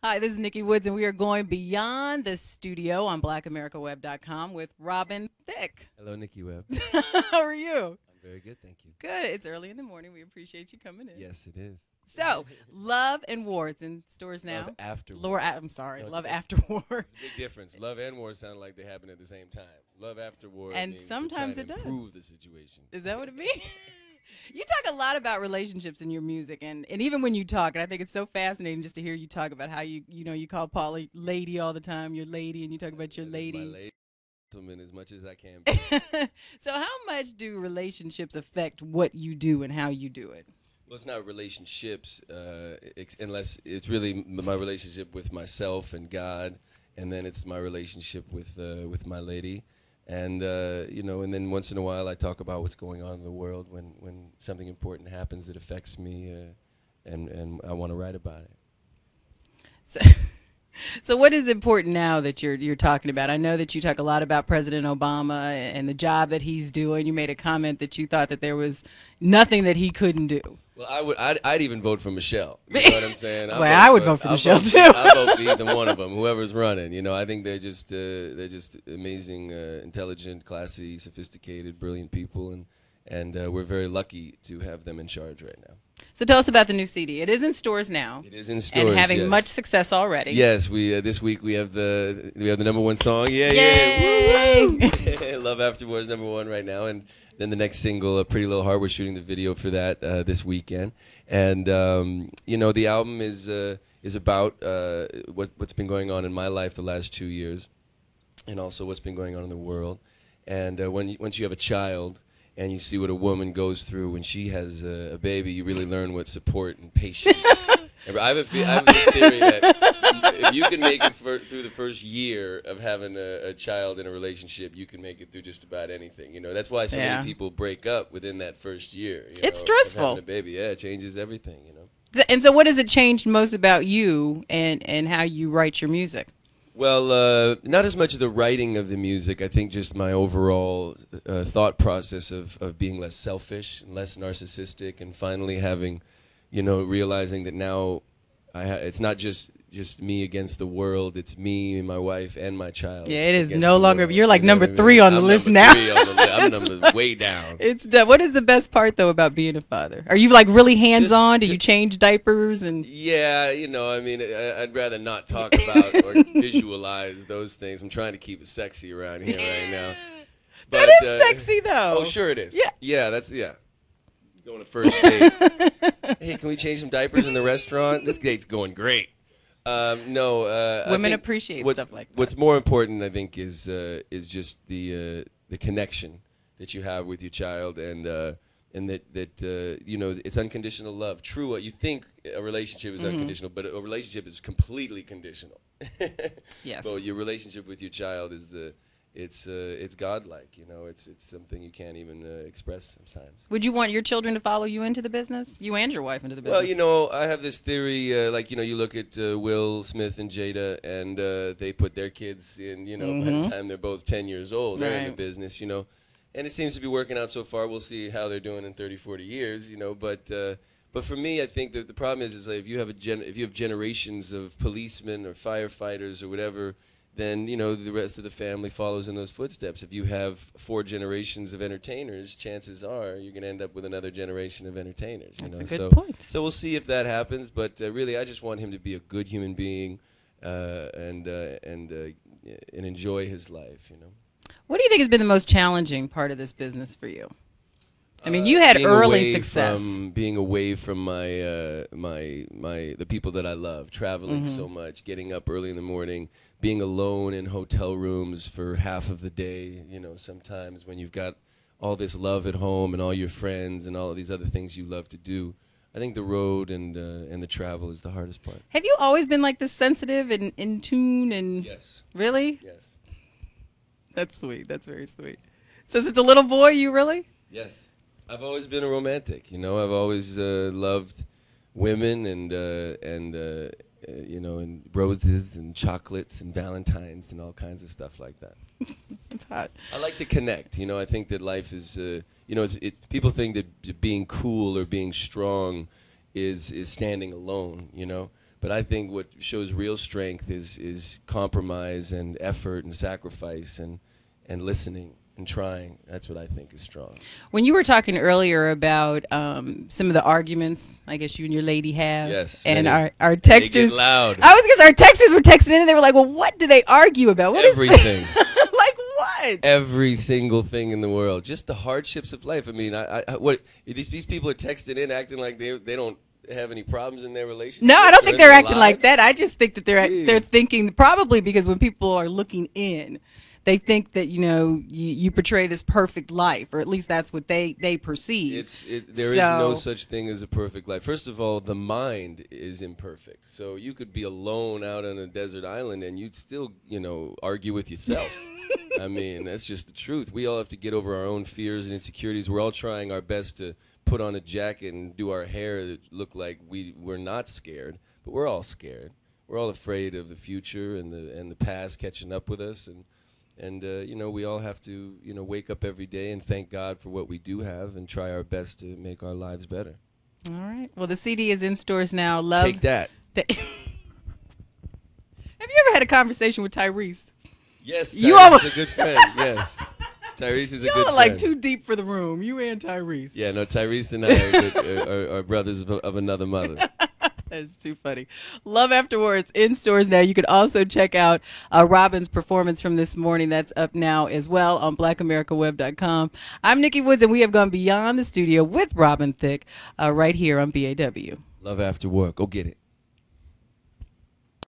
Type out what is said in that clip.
Hi, this is Nikki Woods, and we are going beyond the studio on blackamericaweb.com with Robin Thicke. Hello, Nikki Webb. How are you? I'm very good, thank you. Good. It's early in the morning. We appreciate you coming in. Yes, it is. So, Love and War. It's in stores now. Love After War. Laura, I'm sorry. No, it's Love okay. After War. There's a big difference. Love and war sound like they happen at the same time. Love After War And means sometimes we're it trying does. to improve the situation. Is that what it means? You talk a lot about relationships in your music, and even when you talk, and I think it's so fascinating just to hear you talk about how you call Polly lady all the time, your lady, and you talk about your That is lady. my lady gentleman as much as I can be. So how much do relationships affect what you do and how you do it? Well, it's not relationships, unless it's really my relationship with myself and God, and then it's my relationship with my lady. And and then once in a while I talk about what's going on in the world when something important happens that affects me, and I want to write about it. So, so what is important now that you're talking about? I know that you talk a lot about President Obama and the job that he's doing. You made a comment that you thought that there was nothing that he couldn't do. Well, I'd even vote for Michelle. You know what I'm saying? Well, I would vote for Michelle too. I'll vote for either one of them, whoever's running. You know, I think they're just amazing, intelligent, classy, sophisticated, brilliant people, and we're very lucky to have them in charge right now. So tell us about the new CD. It is in stores now. It is in stores, and having yes. much success already. Yes, we this week we have the #1 song. Yeah, Yay! yeah. Woo! Love After War is #1 right now, and then the next single, Pretty Little Heart, we're shooting the video for that this weekend. And the album is about what's been going on in my life the last 2 years, and also what's been going on in the world. And once you have a child, and you see what a woman goes through when she has a baby, you really learn what support and patience. I have this theory that if you can make it through the first year of having a child in a relationship, you can make it through just about anything. You know, that's why so many people break up within that first year. It's stressful. Having a baby, yeah, it changes everything. You know. And so, what has it changed most about you and how you write your music? Well, not as much the writing of the music. I think just my overall thought process of being less selfish and less narcissistic, and finally having, realizing that now it's not just me against the world. It's me and my wife and my child. Yeah, it is against no the longer. world. You're like You know number what I mean? 3 on the list now. I'm number way down. What is the best part though about being a father? Are you like really hands on? Do you change diapers and? Yeah, I mean, I'd rather not talk about or visualize those things. I'm trying to keep it sexy around here right now. But, that is sexy though. Oh, sure it is. Yeah. Yeah. Going to first date. Hey, can we change some diapers in the restaurant? This date's going great. No. Women appreciate stuff like that. What's more important, I think, is just the connection that you have with your child, and that it's unconditional love. True, you think a relationship is unconditional, but a relationship is completely conditional. Yes. But your relationship with your child is it's godlike. It's something you can't even express sometimes. Would you want your children to follow you into the business? You and your wife into the business? Well, I have this theory, you look at Will Smith and Jada, and they put their kids in, by the time they're both 10 years old, they're in the business, and it seems to be working out so far. We'll see how they're doing in 30, 40 years, but for me, I think that the problem is like if you have generations of policemen or firefighters or whatever, then the rest of the family follows in those footsteps. If you have 4 generations of entertainers, chances are you're going to end up with another generation of entertainers. That's a good point. So we'll see if that happens. But really, I just want him to be a good human being and enjoy his life. What do you think has been the most challenging part of this business for you? I mean, you had early success. Being away from the people that I love, traveling so much, getting up early in the morning, being alone in hotel rooms for half of the day, sometimes when you've got all this love at home and all your friends and all of these other things you love to do. I think the road and the travel is the hardest part. Have you always been like this sensitive and in tune and? Yes. Really? Yes. That's sweet. That's very sweet. So since a little boy, you really? Yes. I've always been a romantic. I've always loved women and roses and chocolates and Valentines and all kinds of stuff like that. It's hot. I like to connect. I think that life is, people think that being cool or being strong is standing alone, But I think what shows real strength is compromise and effort and sacrifice and listening and trying. That's what I think is strong. When you were talking earlier about some of the arguments, I guess you and your lady have, Yes, and many. our And they texters, get loud. I was because our texters were texting in and they were like, "Well, what do they argue about? What Everything. is like what?" Every single thing in the world, just the hardships of life. I mean, what these people are texting in, acting like they don't have any problems in their relationship. No, I don't think they're acting like that. I just think that they're Jeez. thinking probably because when people are looking in, they think that you portray this perfect life, or at least that's what they perceive. There is no such thing as a perfect life. First of all, the mind is imperfect. So you could be alone out on a desert island and you'd still, argue with yourself. I mean, that's just the truth. We all have to get over our own fears and insecurities. We're all trying our best to put on a jacket and do our hair that look like we're not scared, but we're all scared. We're all afraid of the future and the past catching up with us, and we all have to wake up every day and thank God for what we do have and try our best to make our lives better. All right. Well, the CD is in stores now. Love. Take that. Have you ever had a conversation with Tyrese? Yes, You Tyrese almost is a good friend. Yes, Tyrese is a good Y'all are friend. like too deep for the room. You and Tyrese. Yeah, no, Tyrese and I are brothers of another mother. That's too funny. Love Afterwards in stores now. You can also check out Robin's performance from this morning. That's up now as well on blackamericaweb.com. I'm Nikki Woods, and we have gone beyond the studio with Robin Thicke right here on BAW. Love after work. Go get it.